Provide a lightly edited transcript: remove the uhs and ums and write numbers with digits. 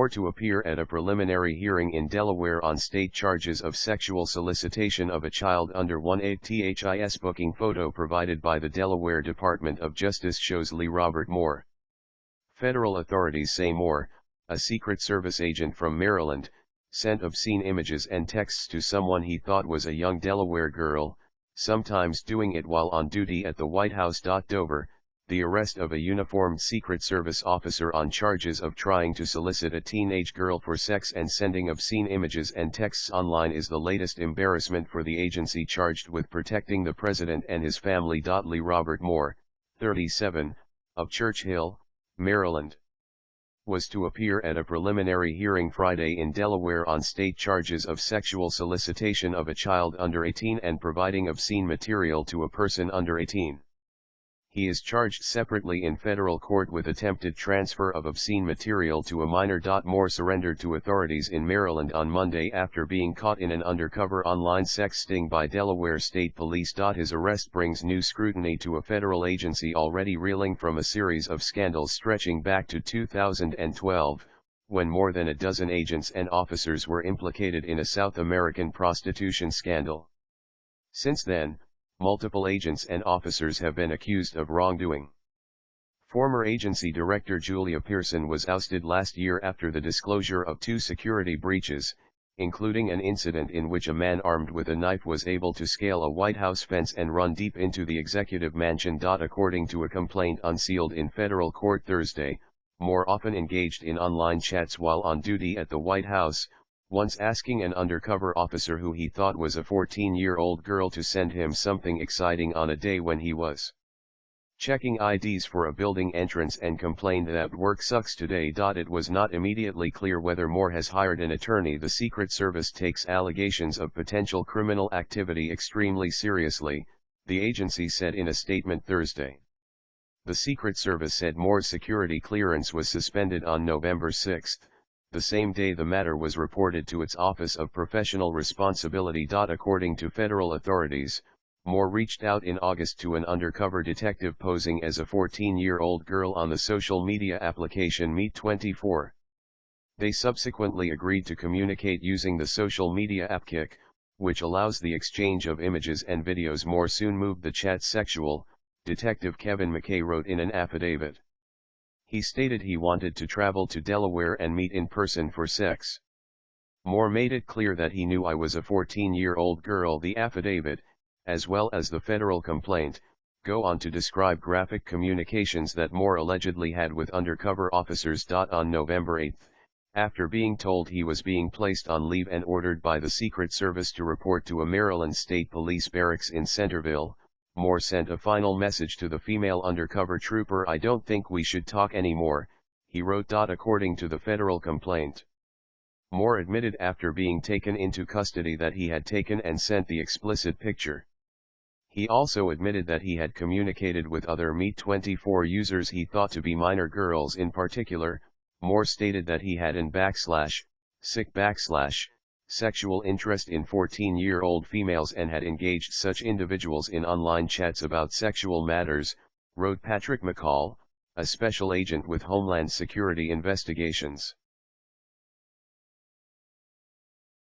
Moore to appear at a preliminary hearing in Delaware on state charges of sexual solicitation of a child under 18. Booking photo provided by the Delaware Department of Justice shows Lee Robert Moore. Federal authorities say Moore, a Secret Service agent from Maryland, sent obscene images and texts to someone he thought was a young Delaware girl, sometimes doing it while on duty at the White House. Dover, the arrest of a uniformed Secret Service officer on charges of trying to solicit a teenage girl for sex and sending obscene images and texts online is the latest embarrassment for the agency charged with protecting the president and his family. Lee Robert Moore, 37, of Church Hill, Maryland, was to appear at a preliminary hearing Friday in Delaware on state charges of sexual solicitation of a child under 18 and providing obscene material to a person under 18. He is charged separately in federal court with attempted transfer of obscene material to a minor. Moore surrendered to authorities in Maryland on Monday after being caught in an undercover online sex sting by Delaware State Police. His arrest brings new scrutiny to a federal agency already reeling from a series of scandals stretching back to 2012, when more than a dozen agents and officers were implicated in a South American prostitution scandal. Since then, multiple agents and officers have been accused of wrongdoing. Former agency director Julia Pearson was ousted last year after the disclosure of 2 security breaches, including an incident in which a man armed with a knife was able to scale a White House fence and run deep into the executive mansion. According to a complaint unsealed in federal court Thursday, Moore often engaged in online chats while on duty at the White House, once asking an undercover officer who he thought was a 14-year-old girl to send him something exciting on a day when he was checking IDs for a building entrance, and complained that work sucks today. It was not immediately clear whether Moore has hired an attorney. The Secret Service takes allegations of potential criminal activity extremely seriously, the agency said in a statement Thursday. The Secret Service said Moore's security clearance was suspended on November 6, the same day the matter was reported to its Office of Professional Responsibility. According to federal authorities, Moore reached out in August to an undercover detective posing as a 14-year-old girl on the social media application Meet24. They subsequently agreed to communicate using the social media app Kik, which allows the exchange of images and videos. Moore soon moved the chat sexual, Detective Kevin McKay wrote in an affidavit. He stated he wanted to travel to Delaware and meet in person for sex. Moore made it clear that he knew I was a 14-year-old girl. The affidavit, as well as the federal complaint, go on to describe graphic communications that Moore allegedly had with undercover officers. On November 8, after being told he was being placed on leave and ordered by the Secret Service to report to a Maryland State Police barracks in Centerville, Moore sent a final message to the female undercover trooper. "I don't think we should talk anymore," he wrote. According to the federal complaint, Moore admitted after being taken into custody that he had taken and sent the explicit picture. He also admitted that he had communicated with other Meet24 users he thought to be minor girls. In particular, Moore stated that he had sexual interest in 14-year-old females and had engaged such individuals in online chats about sexual matters, wrote Patrick McCall, a special agent with Homeland Security Investigations.